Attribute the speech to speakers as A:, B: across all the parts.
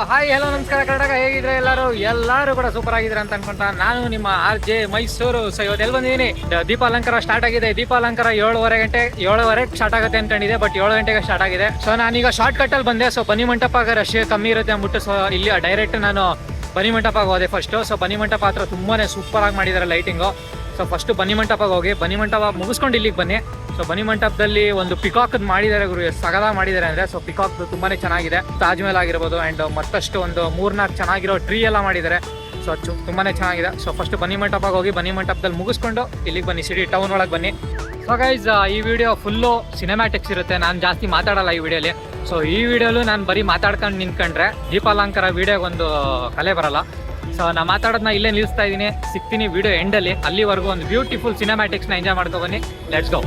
A: Hi hello ನಮಸ್ಕಾರ ಕರ್ನಾಟಕ, ಹೇಗಿದ್ರೆ ಎಲ್ಲರೂ ಕೂಡ ಸೂಪರ್ ಆಗಿದ್ರೆ ಅಂತ ಅನ್ಕೊಂತ ನಾನು ನಿಮ್ಮ RJ ಮೈಸೂರು. ಸೊ ಇವತ್ತು ಎಲ್ಲಿ ಬಂದಿದ್ದೀನಿ, ದೀಪಾಲಂಕಾರ ಸ್ಟಾರ್ಟ್ ಆಗಿದೆ. ದೀಪಾಲಂಕಾರ 7:30 ಸ್ಟಾರ್ಟ್ ಆಗುತ್ತೆ ಅನ್ಕೊಂಡಿದೆ, ಬಟ್ 7 ಗಂಟೆಗೆ ಸ್ಟಾರ್ಟ್ ಆಗಿದೆ. ಸೊ ನಾನೀಗ ಶಾರ್ಟ್ ಕಟ್ ಅಲ್ಲಿ ಬಂದೆ. ಸೊ ಬನ್ನಿ ಮಂಟಪ ರಶ್ ಕಮ್ಮಿ ಇರುತ್ತೆ ಅಂದ್ಬಿಟ್ಟು ಸೊ ಇಲ್ಲಿ ಡೈರೆಕ್ಟ್ ನಾನು ಬನ್ನಿ ಮಂಟಪಕ್ಕೆ ಹೋದೆ ಫಸ್ಟ್. ಸೊ ಬನ್ನಿ ಮಂಟಪ ಹತ್ರ ತುಂಬಾನೇ ಸೂಪರ್ ಆಗಿ ಮಾಡಿದ್ದಾರೆ ಲೈಟಿಂಗು. ಸೊ ಫಸ್ಟ್ ಬನ್ನಿ ಮಂಟಪಕ್ಕೆ ಹೋಗಿ ಬನ್ನಿ ಮಂಟಪ ಮುಗಿಸ್ಕೊಂಡು ಇಲ್ಲಿಗೆ ಬನ್ನಿ. ಸೊ ಬನ್ನಿ ಮಂಟಪದಲ್ಲಿ ಒಂದು ಪಿಕಾಕ್ ಮಾಡಿದ್ದಾರೆ ಗುರು, ಸಗದ ಮಾಡಿದ್ದಾರೆ ಅಂದ್ರೆ. ಸೊ ಪಿಕಾಕ್ ತುಂಬಾನೇ ಚೆನ್ನಾಗಿದೆ. ತಾಜ್ ಮಹಲ್ ಆಗಿರ್ಬೋದು ಅಂಡ್ ಮತ್ತಷ್ಟು ಒಂದು 3-4 ಚೆನ್ನಾಗಿರೋ ಟ್ರೀ ಎಲ್ಲ ಮಾಡಿದ್ದಾರೆ. ಸೊ ತುಂಬಾನೇ ಚೆನ್ನಾಗಿದೆ. ಸೊ ಫಸ್ಟ್ ಬನ್ನಿ ಮಂಟಪಕ್ಕೆ ಹೋಗಿ ಬನ್ನಿ ಮಂಟಪದಲ್ಲಿ ಮುಗಿಸ್ಕೊಂಡು ಇಲ್ಲಿಗೆ ಬನ್ನಿ, ಸಿಟಿ ಟೌನ್ ಒಳಗೆ ಬನ್ನಿ. ಸೊ ಗೈಸ್, ಈ ವಿಡಿಯೋ ಫುಲ್ಲು ಸಿನಿಮ್ಯಾಟಿಕ್ಸ್ ಇರುತ್ತೆ. ನಾನು ಜಾಸ್ತಿ ಮಾತಾಡಲ್ಲ ಈ ವಿಡಿಯೋಲಿ. ಸೊ ಈ ವಿಡಿಯೋಲು ನಾನು ಬರೀ ಮಾತಾಡ್ಕೊಂಡು ನಿಂತ್ಕೊಂಡ್ರೆ ದೀಪಾಲಂಕಾರ ವಿಡಿಯೋಗೊಂದು ಕಲೆ ಬರಲ್ಲ. ಸೊ ನಾನು ಮಾತಾಡೋದನ್ನ ಇಲ್ಲೇ ನಿಲ್ಲಿಸ್ತಾ ಇದ್ದೀನಿ. ಸಿಗ್ತೀನಿ ವಿಡಿಯೋ ಎಂಡಲ್ಲಿ. ಅಲ್ಲಿವರೆಗೂ ಒಂದು ಬ್ಯೂಟಿಫುಲ್ ಸಿನಿಮ್ಯಾಟಿಕ್ಸ್ನ ಎಂಜಾಯ್ ಮಾಡ್ಕೊ ಬನ್ನಿ. Let's go.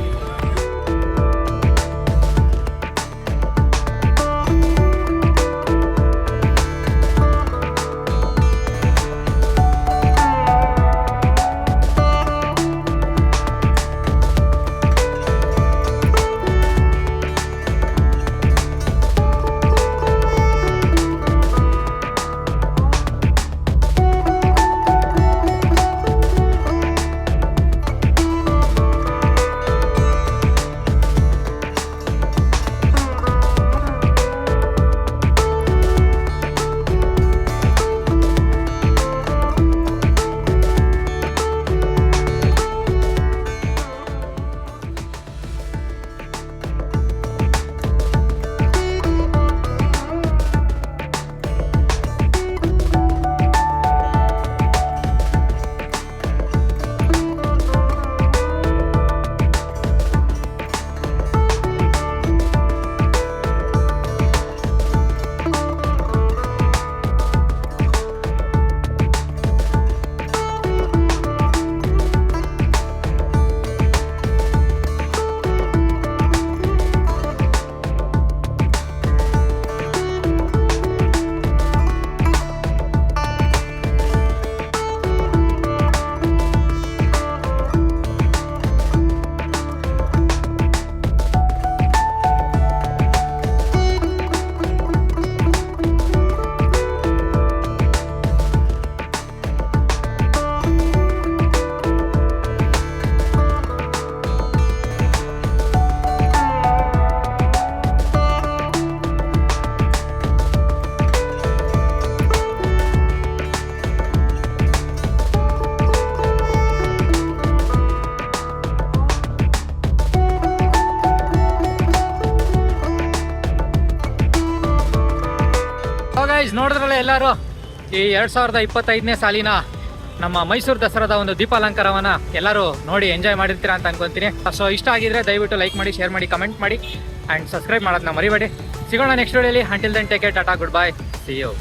A: ನೋಡಿದ್ರಲ್ಲ ಎಲ್ಲರೂ, ಈ 2025ನೇ ಸಾಲಿನ ನಮ್ಮ ಮೈಸೂರು ದಸರಾದ ಒಂದು ದೀಪಾಲಂಕಾರವನ್ನ ಎಲ್ಲರೂ ನೋಡಿ ಎಂಜಾಯ್ ಮಾಡಿರ್ತೀರಾ ಅಂತ ಅನ್ಕೊಂತೀನಿ. ಸೊ ಇಷ್ಟ ಆಗಿದ್ರೆ ದಯವಿಟ್ಟು ಲೈಕ್ ಮಾಡಿ, ಶೇರ್ ಮಾಡಿ, ಕಮೆಂಟ್ ಮಾಡಿ ಆ್ಯಂಡ್ ಸಬ್ಸ್ಕ್ರೈಬ್ ಮಾಡೋದನ್ನ ಮರಿಬೇಡಿ. ಸಿಗೋಣ ನೆಕ್ಸ್ಟ್ ವಿಡಿಯೋಲಿ. Until then take care, tata, good bye, see you.